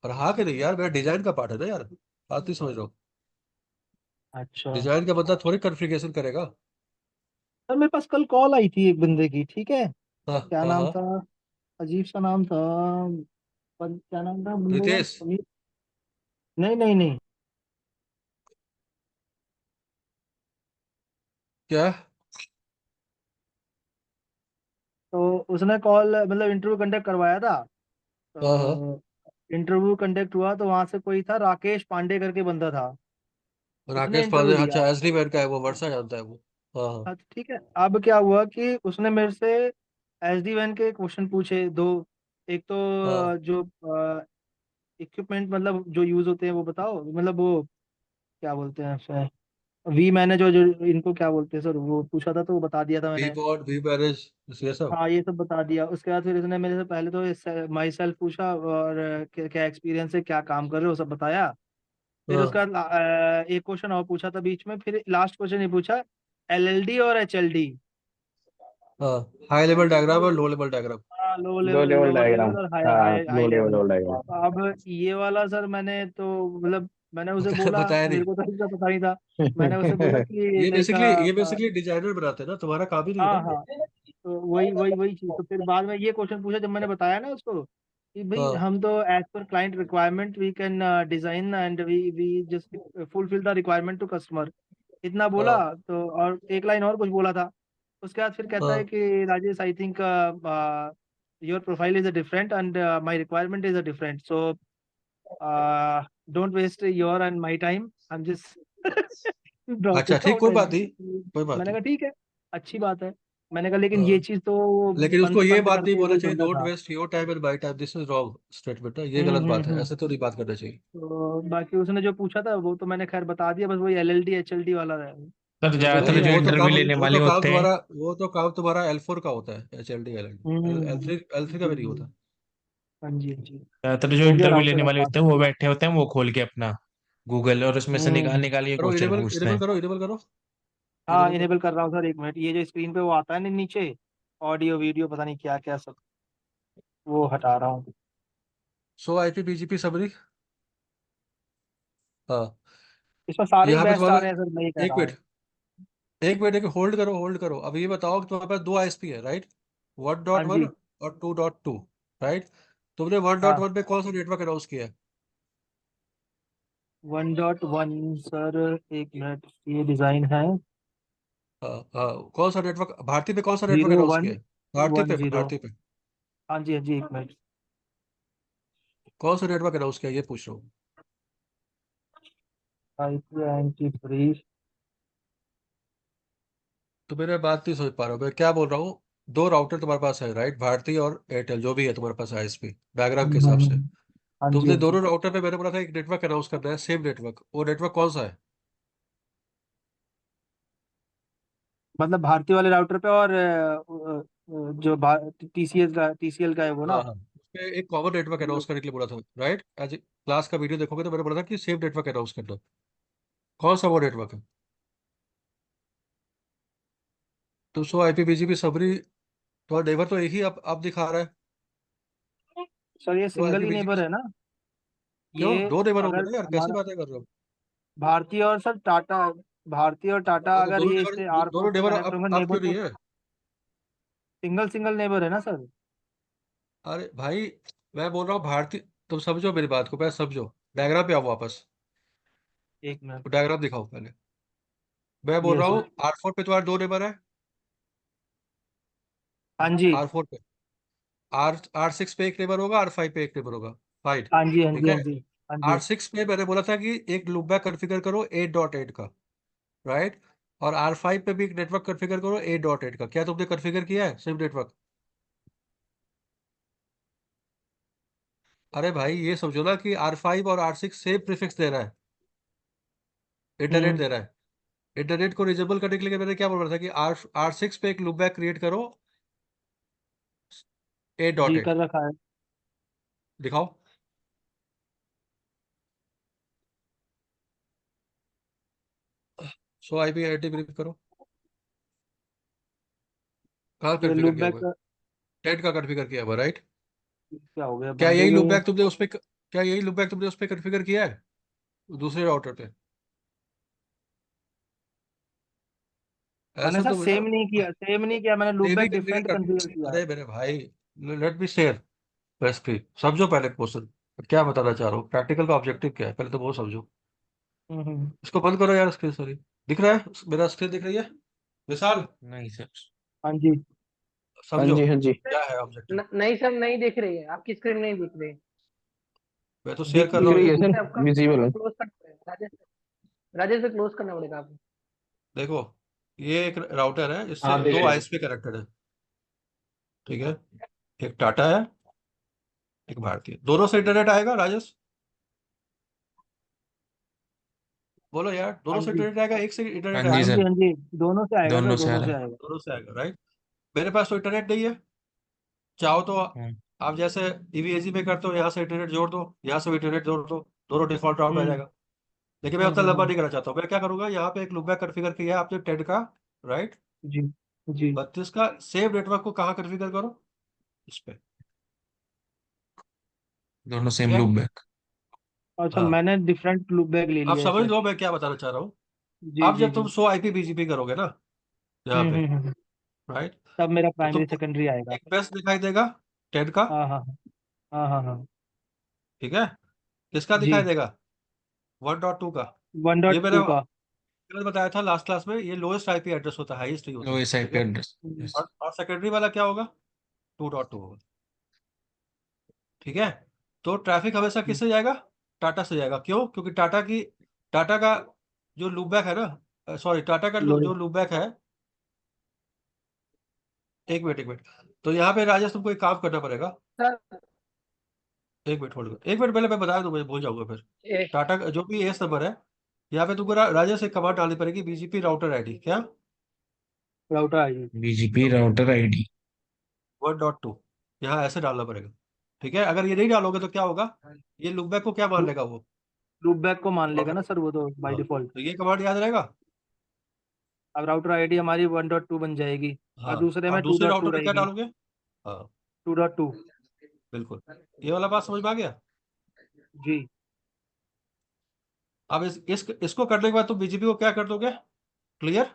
और हाँ कि नहीं यार, मेरा डिजाइन का पार्ट है ना यार, बात नहीं समझ रहा हूँ। अच्छा डिजाइन का बंदा थोड़ी कॉन्फ़िगरेशन करेगा। सर, मेरे पास कल कॉल आई थी एक बंदे की, ठीक है, हाँ क्या हाँ नाम हाँ। था, अजीब सा नाम था, क्या नाम था बंदे का, रितेश। नहीं नहीं नहीं, क्या? तो उसने कॉल मतलब इंटरव्यू कंडक्ट करवाया था, हाँ हाँ। तो इंटरव्यू कंडक्ट हुआ तो वहां से कोई था राकेश पांडे करके बंदा था, उसने राकेश इंटरव्यू पांडे, लिया। अच्छा एसडी मैन का है वो, वर्षा जानता है वो। हाँ हाँ हाँ तो ठीक है, अब क्या हुआ कि उसने मेरे से एसडी वैन के क्वेश्चन पूछे दो, एक तो हाँ। जो इक्विपमेंट मतलब जो यूज होते हैं वो बताओ, मतलब वो क्या बोलते हैं सर, वी मैंने जो जो इनको क्या बोलते हैं सर, वो पूछा था तो वो बता दिया था वी मैंने। बॉट वी मैनेज ये सब। हाँ ये सब बता दिया, उसके बाद फिर इसने मेरे से पहले तो माई सेल्फ पूछा और क्या क्या एक्सपीरियंस है, क्या काम कर रहे हो, सब बताया। फिर हाँ उसका एक क्वेश्चन और पूछा था बीच में, फिर लास्ट क्वेश्चन ये पूछा एलएलडी और एचएलडी। हाँ। हाई लेवल डायग्राम और लो लेवल डायग्राम। हाँ low low level, level lower diagram. Level और हाई हाँ, high high low level level. Low diagram. अब ये वाला सर मैंने तो मतलब मैंने उसे बोला, बताया नहीं। मेरे को तो इसका पता नहीं था, मैंने उसे बोला कि लाइक ये बेसिकली डिजाइनर बनाते हैं ना, तुम्हारा काम ही नहीं है हाँ ना वो। हाँ, तो वही वही वही चीज, तो फिर बाद में ये क्वेश्चन पूछा जब मैंने बताया ना उसको कि भाई हाँ हम तो as per client requirement we can design and we just fulfil the requirement to customer, इतना बोला। हाँ तो और एक लाइन और कुछ बोला था, उसके बाद फिर कहता है हाँ। कि Rajesh I think your profile is a different and my requirement is a different, so don't waste your and my time, I am just drop अच्छा इट ठीक, आउट। कोई बात नहीं, कोई बात मैंने नहीं। कहा ठीक है, अच्छी बात है। मैंने कहा लेकिन ये हाँ। चीज तो वो लेकिन उसको पंत ये पंत बात नहीं करके बोलना कोई चाहिए, बंदा डोंट था। Waste your time and my time, this is wrong statement है, ये गलत बात है, ऐसे तो नहीं बात करना चाहिए। तो बाकी उसने जो पूछा था वो तो मैंने खैर बता दिया, बस वही एलएलडी एचएलडी वाला रहा, सर जो ज्यादातर नहीं नहीं जो आया था। इंटरव्यू लेने वाले होते हैं, वो तो काम तुम्हारा L4 का होता है, HLD LLD, हम्म L3 का भी नहीं होता। हाँ जी हाँ जी। ज्यादातर जो हो गया इंटरव्यू लेने राउटर वाले बात। होते हैं वो बैठे होते हैं वो खोल के अपना गूगल, और उसमें से निकाल हम्म निकाल के करो क्वेश्चन इनेबल, पूछते हैं। इनेबल करो, हाँ इनेबल करो। इनेबल कर रहा हूँ सर, एक मिनट, ये जो स्क्रीन पे वो आता है ना नीचे, ऑडियो वीडियो पता नहीं क्या क्या सब, वो हटा रहा हूँ। सो IP BGP समरी। हाँ। इसमें सारे ही यहाँ पे बेस्ट आ तुम्हारा, रहे हैं सर, मैं ये कह एक रहा हूँ। मिनट, एक मिनट, एक होल्ड करो, होल्ड करो। अब ये बताओ कि तुम्हारे पास दो ISP है, राइट? वन हाँ डॉट वन जी। और 2.2, राइट? तुमने वन डॉट हाँ वन पे कौन सा नेटवर्क अनाउंस किया है? 1.1 सर, एक मिनट, ये डिजाइन है, कौन सा नेटवर्क भारती पे कौन सा नेटवर्क 01 अनाउंस किया है? भारती पे 10। भारती पे हाँ जी, हाँ जी, एक मिनट। कौन सा नेटवर्क अनाउंस किया है, ये पूछ रहा हूँ। IP93। तो मेरे बात नहीं समझ पा रहा हूँ, मैं क्या बोल रहा हूँ। दो राउटर तुम्हारे पास है, राइट? भारती और एयरटेल, जो भी है तुम्हारे पास आईएसपी डायग्राम के हिसाब से। हाँ जी, तुमने हाँ जी। दोनों राउटर पे मैंने बोला था एक नेटवर्क अनाउंस करना है, सेम नेटवर्क। वो नेटवर्क कौन सा है? मतलब भारतीय वाले राउटर पे और जो TCL का है वो ना। हाँ हाँ, उस पे एक कॉमन नेटवर्क अनाउंस करने के लिए बोला था, राइट? आज क्लास का वीडियो देखोगे तो मैंने बोला था कि सेम नेटवर्क अनाउंस करना। कौन सा वो नेटवर्क है? तो सो IPVGP सबरी तुम्हारा नेबर तो एक ही अब दिखा रहा है। सर ये तो सिंगल ही IPVGP नेबर है ना? क्यों ये दो नेबर होंगे अगर ना यार, कैसी हमारा बातें कर रहे हो? भारतीय और सर टाटा, भारतीय और टाटा हाँ, तो अगर दोनों ये नेबर, इससे R4 दोनों से नेबर कनेक्ट होंगे अब नेबर क्यों नहीं तो है? सिंगल सिंगल नेबर है ना सर? अरे भाई, मैं बोल रहा हूँ भारतीय, तुम समझो मेरी बात को, पहले समझो। डायग्राम पे आओ वापस, एक मिनट। डायग्राम दिखाओ पहले। मैं बोल ये रहा सर। हूँ R4 पे तुम्हारे दो नेबर है। हाँ जी, R4 पे R6 पे एक नेबर होगा, R5 पे एक नेबर होगा। फाइन, हाँ जी, हाँ ठीक जी, है। हाँ जी, हाँ जी। R6 पे मैंने बोला था कि एक लूपबैक कॉन्फ़िगर करो 8.8 का, राइट? और R5 पे भी एक नेटवर्क कॉन्फ़िगर करो 8.8 का। क्या तुमने कॉन्फ़िगर किया है सेम नेटवर्क? अरे भाई ये समझो ना कि R5 और R6 सेम प्रीफिक्स दे रहा है, इंटरनेट हम्म। दे रहा है। इंटरनेट को रिजेबल करने के लिए मैंने क्या बोल रहा था कि R6 पे एक लूपबैक क्रिएट करो एट डॉट जी एट कर रखा है। दिखाओ। सो IP IIT करो। कहाँ ये कॉन्फ़िगर लूप किया हुआ है? बैक 10 का कॉन्फ़िगर किया हुआ है, राइट? क्या हो गया, क्या बंदे यही नहीं है। लूपबैक तुमने उस पे क्या यही लूपबैक तुमने उस पे कॉन्फ़िगर किया है दूसरे राउटर पे? मैंने ऐसा सर तो सेम नहीं किया, सेम नहीं किया, मैंने लूप सेम ही बैक कॉन्फ़िगर डिफरेंट कंफिगर कर। किया है। अरे मेरे भाई, लेट मी शेयर रेसिपी। समझो पहले क्वेश्चन क्या बताना चाह रहा हूँ, प्रैक्टिकल का ऑब्जेक्टिव क्या है, पहले तो वो समझो। हम्म। इसको बंद करो यार, स्क्रीन सॉरी। दिख रहा है मेरा स्क्रीन दिख रही है विशाल? नहीं सर। हाँ जी। हाँ समझो जी, हाँ जी। क्या है ऑब्जेक्टिव। नहीं सर, नहीं दिख रही है, आपकी स्क्रीन नहीं दिख रही। मैं तो शेयर दिख कर रही दिख रहा है, हूँ रही ये। है राजेश सर, से आपका विजिबल है। क्लोज करना पड़ेगा, राजेश से क्लोज करना पड़ेगा आपको। देखो, ये एक राउटर है, इससे हाँ दिख दो रही है। ISP कनेक्टेड है, ठीक है। एक टाटा है, एक भारतीय। दोनों से इंटरनेट आएगा राजेश? बोलो यार, हाँ दोनों से जी, इंटरनेट आएगा, एक से हाँ इंटरनेट जी हाँ आएगा? जी, सर, हाँ जी, दोनों से आएगा सर, दोनों से आ दोनों रहा से है। आएगा। दोनों से आएगा, राइट? मेरे पास तो इंटरनेट नहीं है। चाहो तो हम्म आप जैसे EVAC में करते हो, यहाँ से इंटरनेट जोड़ दो, यहाँ से भी इंटरनेट जोड़ दो, दोनों डिफॉल्ट राउट आ हम्म, जाएगा। लेकिन मैं उतना लंबा हम्म। नहीं करना चाहता हूँ। मैं क्या करूंगा, यहाँ पे एक लूपबैक कॉन्फ़िगर किया है आपने 10 का, राइट? जी, जी। 32 का सेम नेटवर्क को कहाँ कॉन्फ़िगर करो, इस पे, दोनों ठीक सेम है। Loop back. अच्छा, हाँ, मैंने डिफरेंट लूप बैक ले अब लिया है समझ सर। लो मैं क्या बताना चाह रहा हूँ। जी, अब जी, जब जी। तुम 100 IPVGP करोगे ना यहाँ पे, हम्म। राइट? तब मेरा तो प्राइमरी तुमको सेकेंडरी आएगा। एक बेस दिखाई देगा 10 का, हाँ, हाँ, हाँ, हाँ, हाँ। ठीक है। किसका दिखाई जी। देगा? 1.2 का। ये मैंने 1.2 का। मैंने बताया था लास्ट क्लास में, ये लोएस्ट IP एड्रेस होता है, हाईएस्ट नहीं होता, लो इस ठीक आईपी है। एड्रेस। हम्म, यस। और सेकेंडरी वाला क्या होगा? 2.2 होगा, ठीक है। तो ट्रैफिक हमेशा जी। किससे जाएगा? टाटा से जाएगा। क्यों? क्योंकि टाटा का जो लूपबैक है ना, सॉरी, टाटा का लो। जो लूपबैक है, एक मिनट एक मिनट। तो यहाँ पे राजेश तुमको एक काम करना पड़ेगा। सर एक मिनट होल्ड करो, एक मिनट पहले मैं बता दूं, मुझे भूल जाऊंगा फिर। ए, टाटा का जो भी एस नंबर है, यहाँ पे तुमको राजेश एक कमांड डालनी पड़ेगी, BGP राउटर ID, क्या? Router ID. BGP router ID. 1.2, यहाँ ऐसे डालना पड़ेगा, ठीक है। अगर ये नहीं डालोगे तो क्या होगा, ये लूपबैक को क्या मान लेगा वो? लूप बैक को मान लेगा राउटर। ना सर, वो तो बाय हाँ, डिफॉल्ट। तो ये कमांड याद रहेगा। अब राउटर आईडी हमारी 1.2 बन जाएगी और हाँ, दूसरे आप में दूसरे 2.2 राउटर पे क्या रहेगी। डालोगे? हाँ, 2.2। बिल्कुल। ये वाला बात समझ में आ गया? जी। अब इसको करने के बाद तुम BGP को क्या कर दोगे? क्लियर?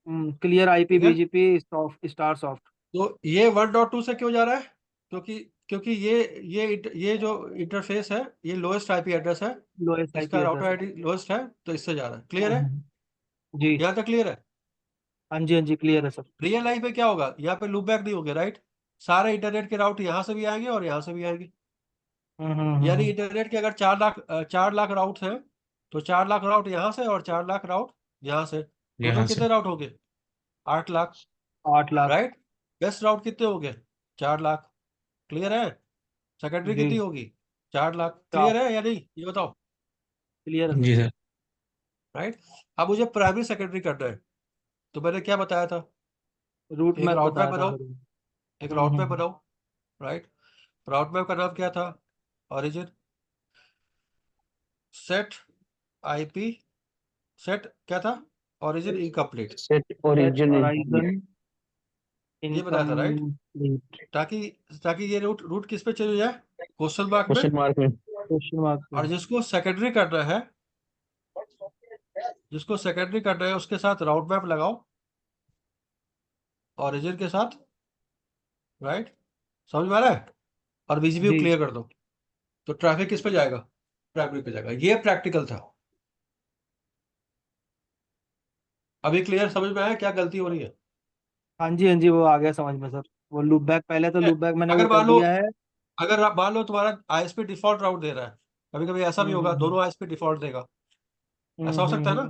क्लियर आईपी ठीक है। BGP soft star soft. तो ये 1.2 से क्यों जा रहा है? क्योंकि क्योंकि ये जो इंटरफेस है, ये लोएस्ट IP एड्रेस है। लोएस्ट आईपी इसका राउटर एड्रेस है। ID लोएस्ट है, तो इससे जा रहा है। क्लियर है? जी यहाँ तक क्लियर है? हाँ जी, हाँ जी, क्लियर है सर। रियल लाइफ में क्या होगा, यहाँ पे लूप बैक नहीं होगा, राइट? सारे इंटरनेट के राउट यहाँ से भी आएंगे और यहाँ से भी आएंगे। यानी इंटरनेट के अगर 4 लाख राउट है, तो 4 लाख राउट यहाँ से और 4 लाख राउट यहाँ से, टोटल यहाँ से कितने राउट हो गए? 8 lakh, 8 lakh. Right? Best route कितने हो गए? 4 लाख। क्लियर है? सेकेंडरी जी कितनी होगी? 4 लाख। चार। क्लियर है या नहीं, ये बताओ? क्लियर है जी सर। सर। राइट। अब मुझे प्राइमरी सेकेंडरी करना है, तो मैंने क्या बताया था? रूट एक मैप राउट मैप बताया था बनाओ, सर। एक राउट मैप हम्म। बनाओ, राइट? राउट मैप का नाम क्या था? ओरिजिन सेट आईपी, सेट क्या था? Origin incomplete, set set origin horizon ये बनाया था, राइट? इनकम्प्लीट। ताकि ताकि ये रूट रूट किस पे चले हो जाए? क्वेश्चन मार्क में। क्वेश्चन मार्क में। क्वेश्चन मार्क और पे। जिसको सेकेंडरी करना है, जिसको सेकेंडरी करना है उसके साथ राउट मैप लगाओ, ओरिजिन के साथ, राइट? समझ में आ रहा है? और बीजीपी को जी क्लियर कर दो, तो ट्रैफिक किस पे जाएगा? प्राइमरी पे जाएगा। ये प्रैक्टिकल था। अभी क्लियर समझ में आया क्या गलती हो रही है? हाँ जी, हाँ जी, वो आ गया समझ में सर। वो लूप बैक, पहले तो ठीक है? लूप बैक मैंने वो अगर कर मान लो, दिया है। अगर मान लो तुम्हारा आईएसपी डिफॉल्ट राउट दे रहा है, कभी कभी ऐसा भी होगा हम्म दोनों आईएसपी डिफॉल्ट देगा, ऐसा हो हम्म सकता है ना?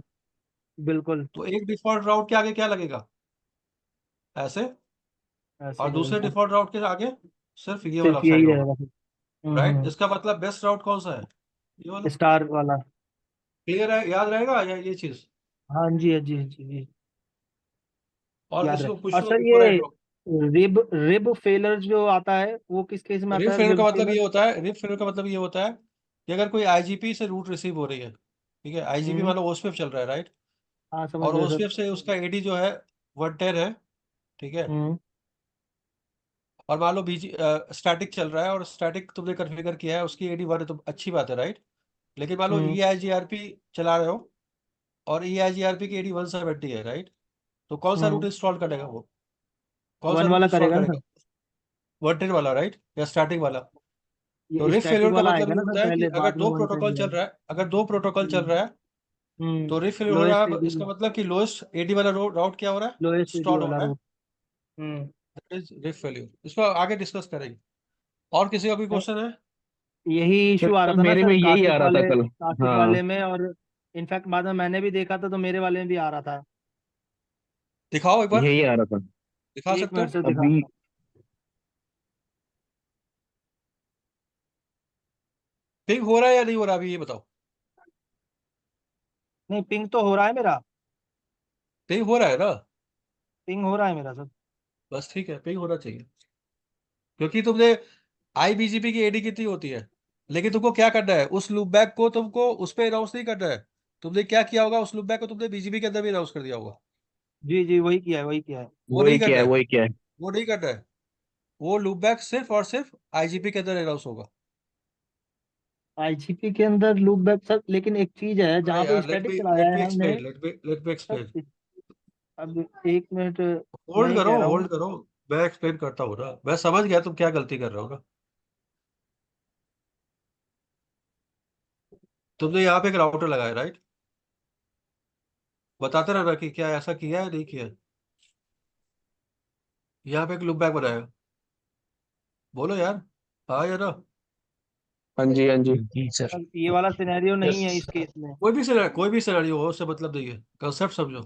बिल्कुल। तो एक डिफॉल्ट राउट के आगे क्या लगेगा? ऐसे। ऐसे और ही दूसरे लगेगा। डिफॉल्ट राउट के आगे सिर्फ ये वाला सिर्फ यही साइन होगा, रहेगा सर। राइट? इसका मतलब बेस्ट राउट कौन सा है? ये वाला। स्टार वाला। क्लियर है? याद रहेगा या ये चीज? हाँ जी, हाँ जी, हाँ जी, जी। और याद किसी रहे। को और पूछ लो सर पूरा ये इंट्रो। रिब रिब फेलर जो आता है वो किस केस में आता रिप है, फेलर रिब का मतलब फेलर? ये होता है, रिप फेलर का मतलब ये होता है कि अगर कोई आईजीपी से रूट रिसीव हो रही है, ठीक है, आईजीपी हम्म। मान लो ओस्पेफ चल रहा है, राइट? हाँ समझ और गए सर। ओस्पेफ से उसका एडी जो है 110 है, ठीक है? हम्म और मान लो बीजी स्टैटिक चल रहा है और स्टैटिक तुमने कॉन्फ़िगर किया है, उसकी एडी 1 है, तो अच्छी बात है, राइट? लेकिन मान लो हम्म EIGRP चला रहे हो और EIGRP की एडी 170 है, राइट? तो कौन सा रूट हम्म इंस्टॉल करेगा वो? कौन सा वन रूट वाला इंस्टॉल करेगा ना सर। करेगा? 110 वाला, राइट? या स्टैटिक वाला? तो ये रिप स्टैटिक फेल्योर का वाला मतलब आएगा ये ना सर, होता है कि पहले अगर बाद में दो वन टाइम प्रोटोकॉल चल जाएगा। रहा है, अगर दो प्रोटोकॉल चल रहा है, तो रिप फेल्योर हो रहा लोएस्ट है, एडी, इसका मतलब कि लोएस्ट एडी वाला राउट क्या हो रहा है? लोएस्ट एडी स्टॉल हो वाला रहा है। Route. Hmm that is RIP failure. इसको आगे डिस्कस करेंगे। और किसी का कोई नहीं, क्वेश्चन है? यही इशू आ रहा कल था ना मेरे सर, में यही आ रहा था कल। काशिफ हाँ, वाले में। और इनफैक्ट बाद में मैंने भी देखा था तो मेरे वाले में भी आ रहा था। दिखाओ एक बार, यही आ रहा था दिखा एक सकते मिनट हो? से अभी। दिखाता हूँ। पिंग हो रहा है या नहीं हो रहा, अभी ये बताओ। नहीं, पिंग तो हो रहा है मेरा। पिंग हो रहा है ना? पिंग हो रहा है मेरा सर। बस ठीक है, पिंग होना चाहिए। क्योंकि तुमने IBGP की एडी कितनी होती है, लेकिन तुमको क्या करना है, उस लूप बैक को तुमको उस पर अनाउंस नहीं करना है। तुमने क्या किया होगा, उस लूप बैक को तुमने बीजीपी के अंदर भी अनाउंस कर दिया होगा। जी जी, वही किया है, वही किया है। वो नहीं वही क्या करना है, है, वही क्या है। वो नहीं करना है। वो लूप बैक सिर्फ और सिर्फ IGP के अंदर अनाउंस होगा। आईजीपी के अंदर लूप बैक सर, लेकिन एक चीज है अरे जहाँ पे यार, लेट स्टैटिक मी चलाया लेट मी है हमने। Explain, let me sir explain. अब एक मिनट, मैं होल्ड ये करो, कह रहा हूँ। होल्ड करो। मैं एक्सप्लेन करता हूँ ना, मैं समझ गया तुम क्या गलती कर रहे हो ना। तुमने यहाँ पे एक राउटर लगाया, राइट? बताते रहना कि क्या ऐसा किया है नहीं किया है। यहाँ पे एक लूप बैक बनाया, बोलो यार, हाँ या ना? हाँ जी, हाँ जी। जी सर। सर ये वाला सिनेरियो नहीं है यस। इस केस में। कोई भी सिनेरियो हो, उससे मतलब नहीं है, कंसेप्ट समझो।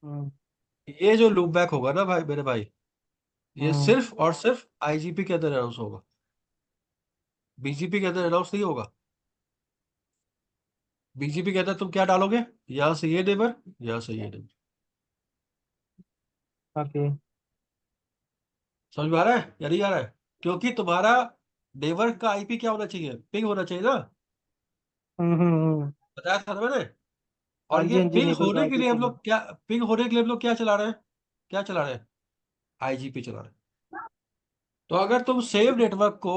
हम्म ये जो लूप बैक होगा ना भाई, मेरे भाई, ये हम्म सिर्फ और सिर्फ IGP के अंदर अनाउंस होगा, BGP के अंदर अनाउंस नहीं होगा। BGP के अंदर तुम क्या डालोगे? यहाँ से ये नेबर, यहाँ से ये नेबर। ओके। समझ में आ रहा है या नहीं आ रहा है? क्योंकि तुम्हारा नेबर का IP क्या होना चाहिए? पिंग होना चाहिए ना? हम्म। बताया था ना मैंने। और हाँ जी, ये हाँ जी, पिंग नेबर का होने के आईपी लिए हम पिंग। लोग क्या, पिंग होने के लिए हम लोग क्या चला रहे हैं? क्या चला रहे हैं? IGP चला रहे हैं। तो अगर तुम सेम नेटवर्क को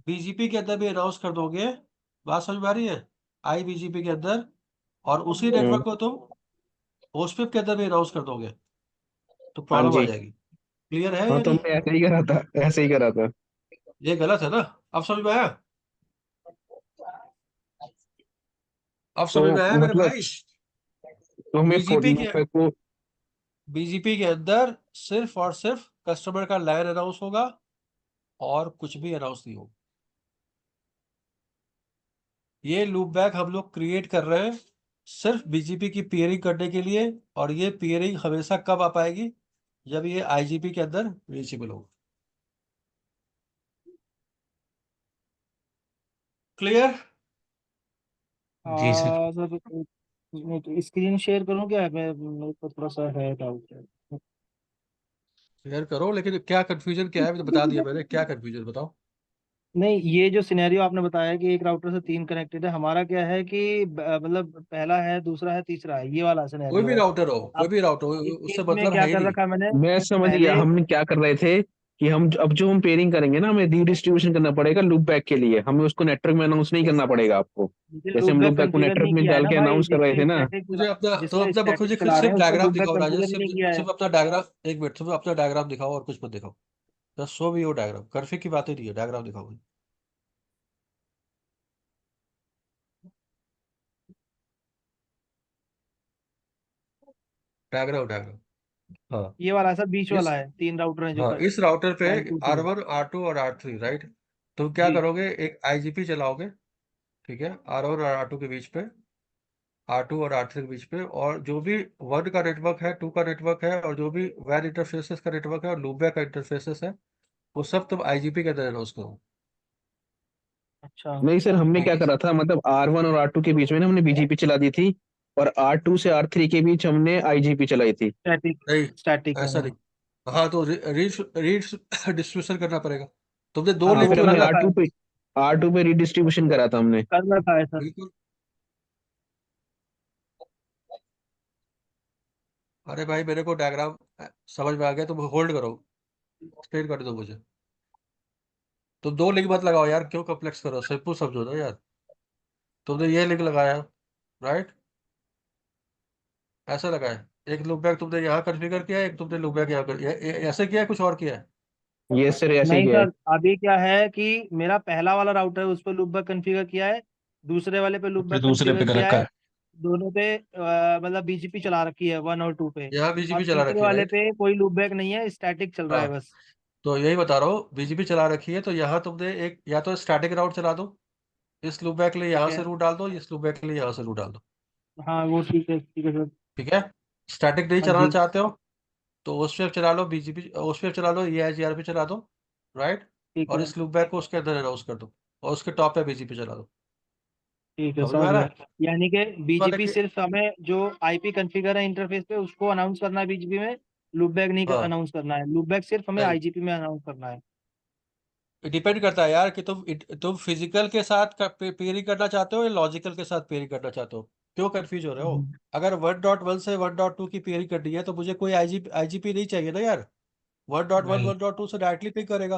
BGP के अंदर भी अनाउंस कर दोगे, बात समझ में आ रही है? IBGP के अंदर, और उसी हम्म। नेटवर्क को तुम OSPF के अंदर भी अनाउंस कर दोगे, तो हाँ प्रॉब्लम आ जी। जाएगी। क्लियर है हाँ, या तो नहीं? मैं ऐसे ही करा था, ऐसे ही करा था। ये गलत है ना? अब समझ में आया? अब तो समझ में आया मेरे मतलब भाई? तो हमें बीजीपी के लोपबैक को बीजीपी के अंदर सिर्फ और सिर्फ कस्टमर का लाइन अनाउंस होगा और कुछ भी अनाउंस नहीं होगा। ये लूप बैक हम लोग क्रिएट कर रहे हैं सिर्फ बीजीपी की पेयरिंग करने के लिए, और ये पेयरिंग हमेशा कब आ पाएगी, जब ये आईजीपी के अंदर रीचेबल होगा। क्लियर? जी सर। सर स्क्रीन शेयर करूँ क्या? मेरे को थोड़ा सा है डाउट। क्लियर करो, लेकिन क्या कंफ्यूजन क्या है तो बता दिया मैंने, क्या कंफ्यूजन बताओ। नहीं, ये जो सिनेरियो आपने बताया कि एक राउटर से 3 कनेक्टेड है, हमारा क्या है कि मतलब पहला है, दूसरा है, तीसरा है, ये वाला कोई सिनेरियो भी है। राउटर हो, कोई अब भी राउटर हो, इस उससे केस में मतलब क्या है ही कर नहीं। रखा मैंने? मैं समझ गया पहले हमने क्या कर रहे थे कि अब जो हम पेयरिंग करेंगे ना, हमें रीडिस्ट्रीब्यूशन करना पड़ेगा लूप बैक के लिए, हमें उसको नेटवर्क में अनाउंस नहीं करना पड़ेगा आपको। जैसे लूप हम लूप बैक बैक को कॉन्फ़िगर नेटवर्क नहीं में किया है डाल ना के भाई, अनाउंस कर रहे थे ना। मुझे जिसको सिर्फ स्टैटिक सिर्फ चला रहे हैं उसको डायग्राम लूप बैक दिखाओ राजेश, कॉन्फ़िगर नहीं किया है। सिर्फ अपना डायग्राम, एक मिनट, सिर्फ अपना डायग्राम दिखाओ और कुछ मत दिखाओ। बस शो भी हो डायग्राम, कर्फी की बात ही नहीं है, डायग्राम दिखाओ। Diagram diagram. हाँ, ये वाला सर बीच इस वाला है, 3 राउटर हैं जो हाँ इस राउटर पे 1 2 3। R1 R2 और R3, राइट। तुम क्या जी करोगे, एक आईजीपी चलाओगे, ठीक है, R1 और R2 के बीच पे, R2 और R3 के बीच पे, और जो भी 1 का नेटवर्क है, 2 का नेटवर्क है, और जो भी वैन इंटरफेसेस का नेटवर्क है और लूपबैक का इंटरफेसेस है, वो सब तुम आईजीपी के अंदर अनाउंस करो। अच्छा। नहीं सर, हमने क्या ठीक है, करा था, मतलब R1 और R2 के बीच में ना हमने बीजीपी चला दी थी, और R2 से R3 के बीच हमने आईजीपी चलाई थी। स्टैटिक नहीं स्टैटिक ऐसा नहीं। हाँ तो रीड डिस्ट्रीब्यूशन करना पड़ेगा। तुमने दो हाँ, तो लिंक वो फिर जो हमने कर लिया, रखा है, R2 पे रीडिस्ट्रीब्यूशन करा था हमने। कर रखा है सर। बिल्कुल। अरे भाई मेरे को डायग्राम समझ में आ गया, तुम होल्ड करो, एक्सप्लेन कर दो मुझे। तो दो लिंक मत लगाओ यार, क्यों कॉम्प्लेक्स करो, सिंपल समझो ना यार। तुमने ये लिंक लगाया, राइट, ऐसा लगाया, एक लूप बैक तुमने यहाँ कॉन्फ़िगर किया है, एक तुमने लूप बैक यहाँ कर ऐसे किया है, कुछ और किया है। ये सर ऐसे ही नहीं है। सर, अभी क्या है कि मेरा पहला वाला राउटर है, उस पर लूप बैक कॉन्फ़िगर किया है, दूसरे वाले पे लूप फिर बैक दूसरे कॉन्फ़िगर पे कर किया रखा है, है। दोनों पे मतलब बीजीपी चला रखी है 1 और 2 पे। यहाँ बीजीपी और चला तीसरे रखी है, वाले राइट। पे कोई लूप बैक नहीं है, स्टैटिक चल रहा है हाँ बस। तो यही बता रहा हूँ, बीजीपी चला रखी है, तो यहाँ तुमने एक या तो स्टैटिक राउट चला दो, इस लूप बैक के लिए ठीक यहाँ है। से रूट डाल दो, इस लूप बैक के लिए यहाँ से रूट डाल दो। हाँ वो ठीक है सर। ठीक है, स्टैटिक नहीं हाँ चलाना जी। चाहते हो तो ओस्फेयर चला लो, बीजीपी ओस्फेयर चला लो, ये जीआरपी चला दो, राइट। ठीक और है। इस लूप बैक को उसके अंदर अनाउंस कर दो, और उसके टॉप पे बीजीपी चला दो। ठीक है, समझ में समझ आ रहा गया। है? यानी कि इस वाले बीजीपी के सिर्फ हमें जो आईपी कॉन्फ़िगर है इंटरफेस पे उसको अनाउंस करना है बीजीपी में, लूप बैक नहीं हाँ, अनाउंस करना है, लूप बैक सिर्फ हमें नहीं, आईजीपी में अनाउंस करना है। डिपेंड करता है यार कि तुम फिजिकल के साथ पेयरिंग करना चाहते हो या लॉजिकल के साथ पेयरिंग करना चाहते हो, क्यों कंफ्यूज हो रहे हो। हम्म। अगर 1.1 से 1.2 की पेयरिंग करनी है तो मुझे कोई आईजीपी नहीं चाहिए ना यार, 1.1 नहीं 1.2 से डायरेक्टली पिक करेगा।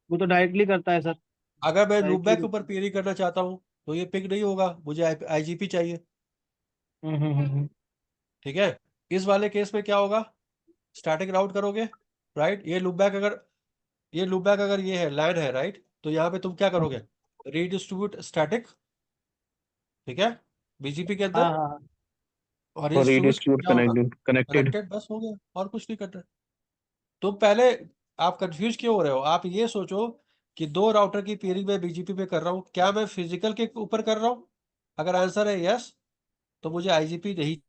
वो तो डायरेक्टली करता है सर, अगर मैं डायरेक्टली लूपबैक के करता ऊपर है। पेयरिंग करना चाहता हूँ तो ये पिक नहीं होगा, मुझे आईजीपी चाहिए। ठीक है, इस वाले केस में क्या होगा, स्टैटिक राउट करोगे, राइट। ये लूपबैक अगर ये है लाइन है, राइट, तो यहाँ पे तुम क्या करोगे, रीडिस्ट्रीब्यूट स्टैटिक, ठीक है, बीजीपी के हाँ अंदर, हाँ और और रीडिस्ट्रीब्यूट रीडिस्ट्रीब्यूट क्या होगा, कनेक्टेड। कनेक्टेड, बस हो गया, और कुछ नहीं करना। तो पहले आप कंफ्यूज क्यों हो रहे हो, आप ये सोचो कि दो राउटर की पेयरिंग में बीजीपी पे कर रहा हूँ, क्या मैं फिजिकल के ऊपर कर रहा हूँ। अगर आंसर है यस तो मुझे आईजीपी नहीं